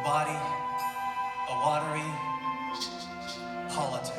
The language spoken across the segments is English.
body, a watery politic.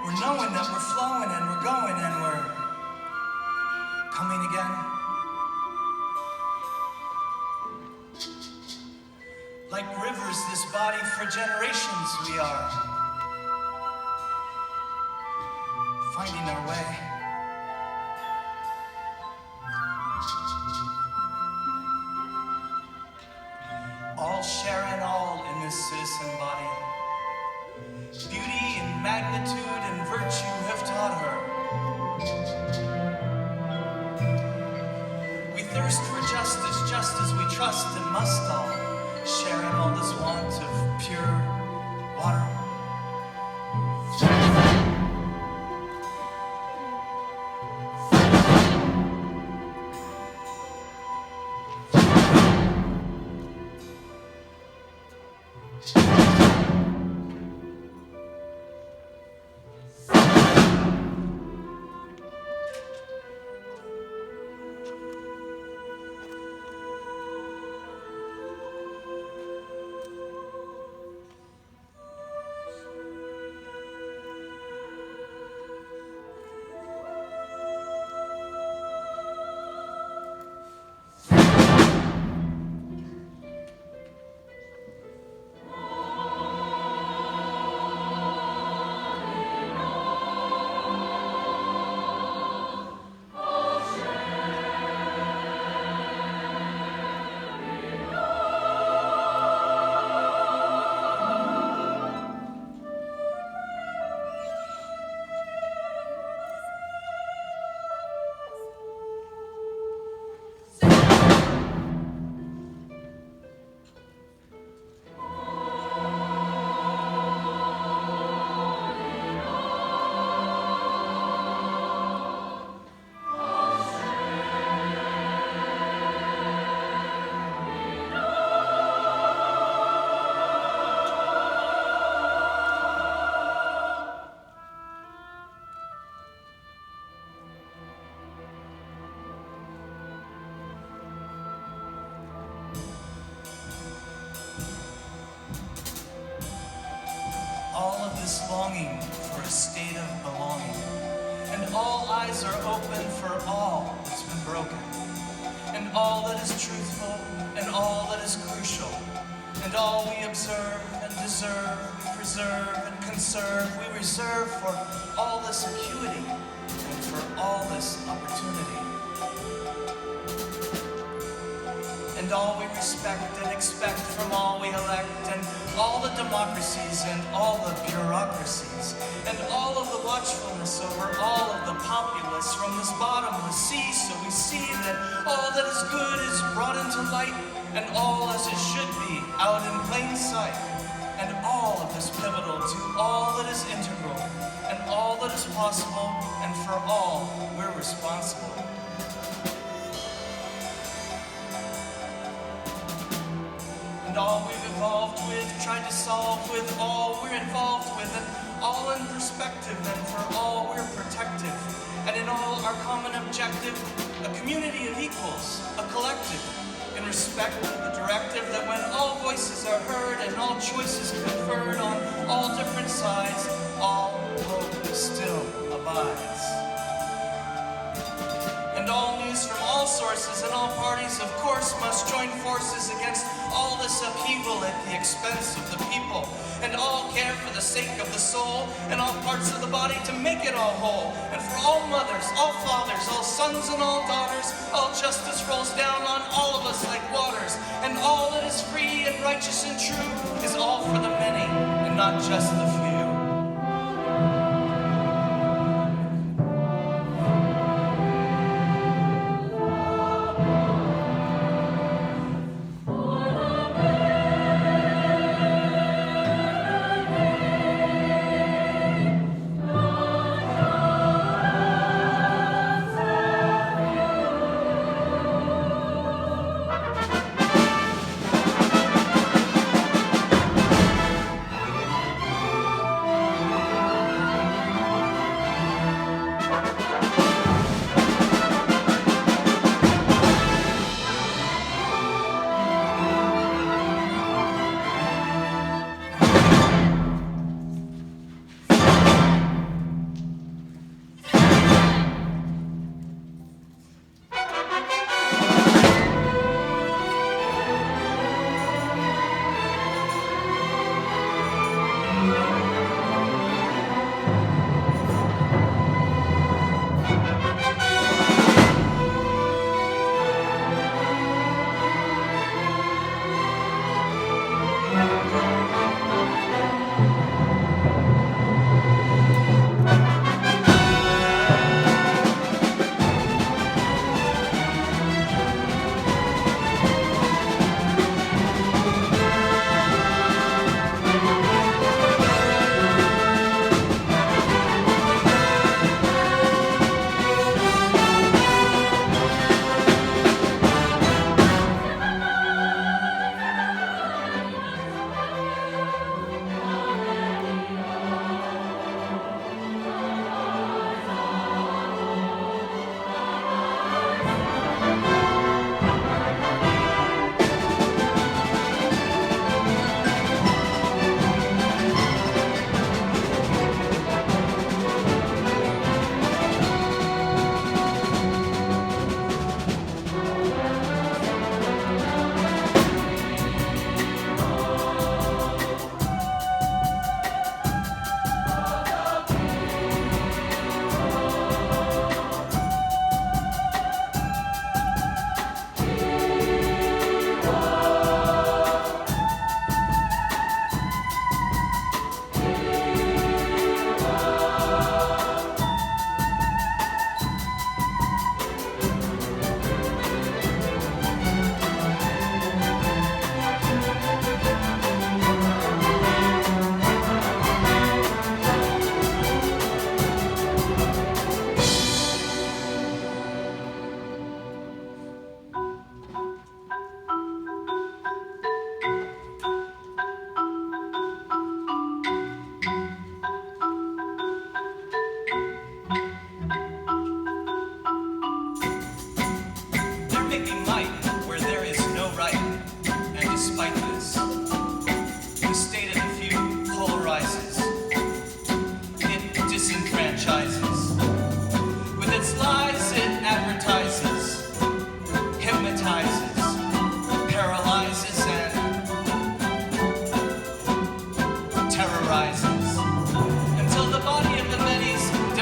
We're knowing that we're flowing and we're going and we're coming again. Like rivers, this body for generations we are finding our way. All sharing all in this citizen body. Beauty and magnitude and virtue have taught her. We thirst for justice, just as we trust and must all, sharing all this want of pure water. All of this longing for a a state of belonging. And all eyes are open for all that's been broken, and all that is truthful, and all that is crucial, and all we observe and deserve, we preserve and conserve, we reserve for all this acuity and for all this opportunity. And all we respect and expect from all we elect, and all the democracies and all the bureaucracies, and all of the watchfulness over all of the populace from this bottomless sea, so we see that all that is good is brought into light, and all as it should be out in plain sight, and all of this pivotal to all that is integral, and all that is possible, and for all we're responsible. All we've evolved with, tried to solve with, all we're involved with, and all in perspective, and for all we're protective, and in all our common objective, a community of equals, a collective, in respect of the directive that when all voices are heard and all choices conferred on all different sides, all hope still abides. And all news from all sources and all parties, of course, must join forces against all this upheaval at the expense of the people, and all care for the sake of the soul and all parts of the body to make it all whole. And for all mothers, all fathers, all sons and all daughters, all justice rolls down on all of us like waters, and all that is free and righteous and true is all for the many and not just the few.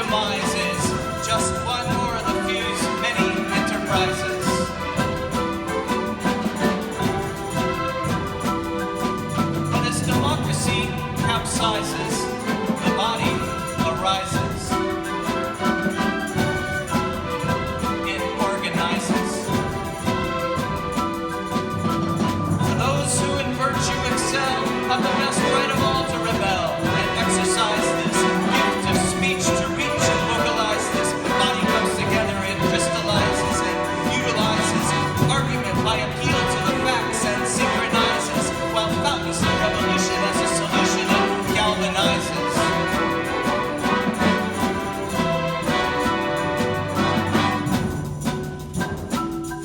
demise is just one more of the few's many enterprises. But as democracy capsizes, the body arises. It organizes. For those who in virtue excel have the best right of all to rebel and exercise this gift of speech to reach and vocalize this. Body comes together, it crystallizes and utilizes argument by appeal to the facts and synchronizes while fountains of revolution as a solution it galvanizes.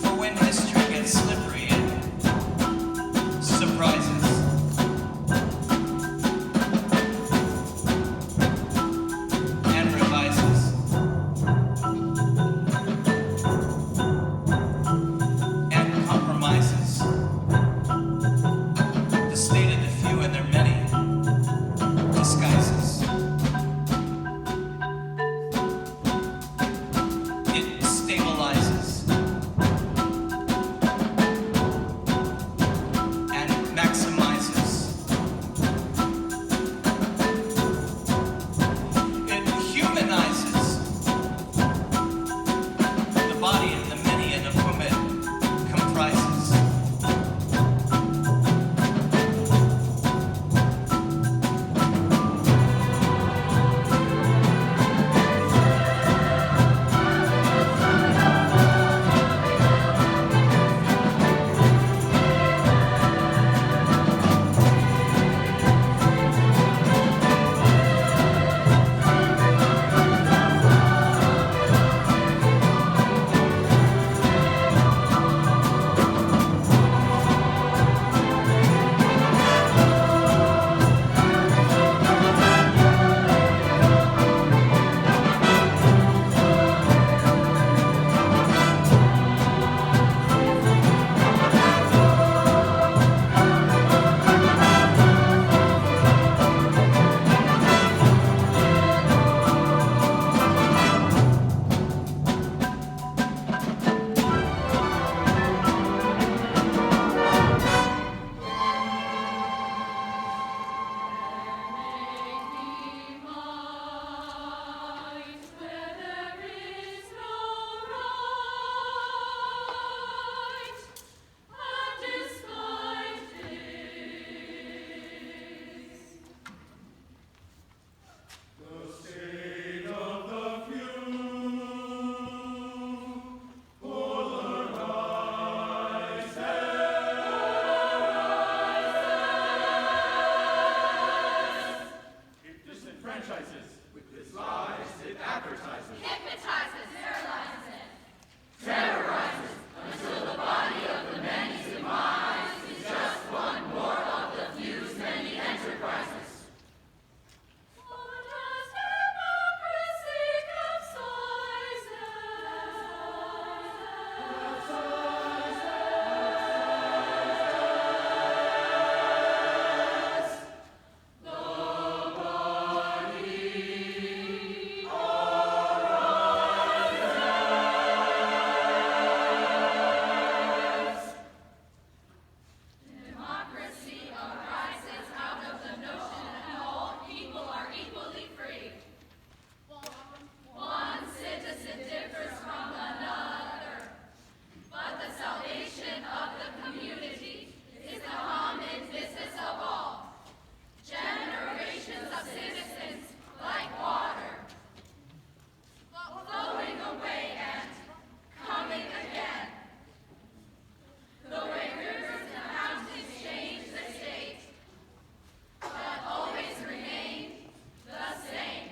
For when history gets slippery, it surprises. And revises. And compromises. The state of the few and their many disguises. It stabilizes. And maximizes. It humanizes the body of the many and of whom it comprises. It disenfranchises. With its lies, it advertises. Hypnotizes, paralyzes, Terrorizes until the body of the many's demise is just one more of the few's many enterprises. what does democracy capsizes? Democracy arises out of the notion that all people are equally free. One citizen differs from another, but the salvation of the community is the common business of all. Generations of citizens, like water, flowing away and coming again. The way rivers and mountains change the state, but always remain the same.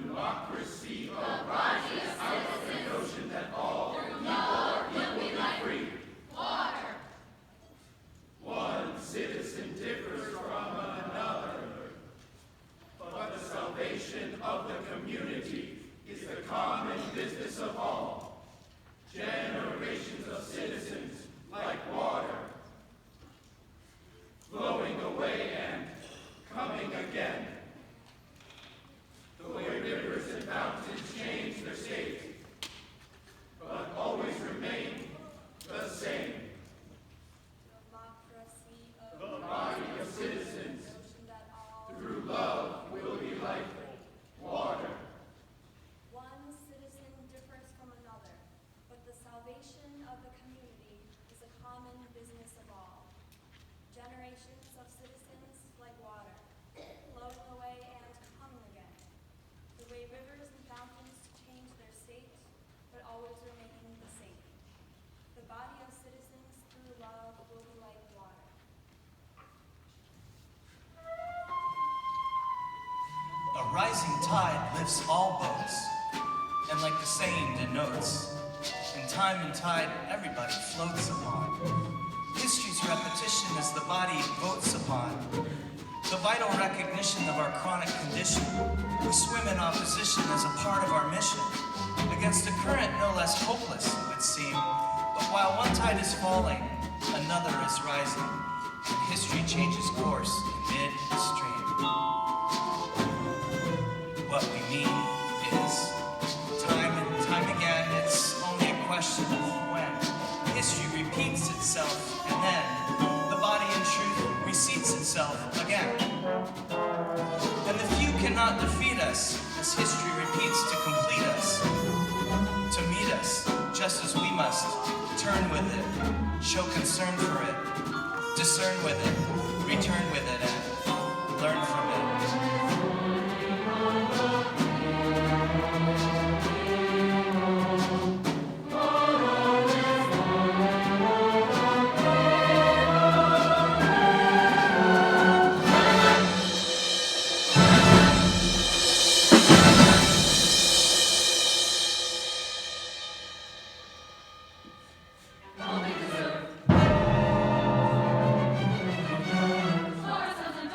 Democracy arises out of the notion that all people are equally free. Water, One citizen differs from another, but the salvation of the community is the common business of all. Generations of citizens, like water, flowing away and coming again. The way rivers and fountains change their state, but always remain the same. Democracy of The body of citizens, notion that all through love, will be like water. one citizen differs from another, but the salvation of the community is a common business of all. Generations of citizens like water, flowing away and coming again. The way rivers and fountains change their state, but always remaining the same. The body of citizens through love will be like water. A rising tide lifts all boats, and like the saying denotes, in time and tide everybody floats upon. History's repetition is the body votes upon. The vital recognition of our chronic condition. We swim in opposition as a part of our mission, against a current no less hopeless, it would seem. But while one tide is falling, another is rising, and history changes course in midstream. What we mean is, time and time again, it's only a question of when. History repeats itself, and then the body in truth reseats itself again. And the few cannot defeat us, as history repeats to complete us, to meet us, just as we must turn with it, show concern for it, discern with it, return with it, and learn from it. Source of the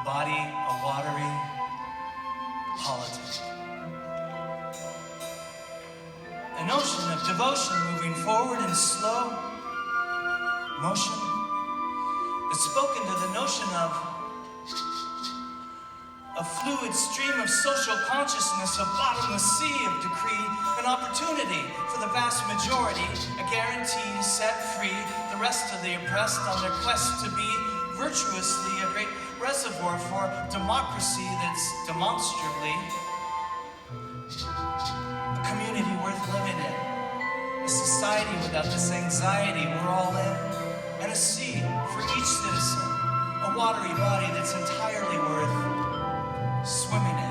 body a watery politic. An ocean of devotion moving forward in slow motion that's spoken to the notion of a fluid stream of social consciousness, a bottomless sea of decree, an opportunity for the vast majority, a guarantee set free the rest of the oppressed on their quest to be virtuously a great reservoir for democracy that's demonstrably a community worth living in, a society without this anxiety we're all in, and a sea for each citizen, a watery body that's entirely worth swimming in.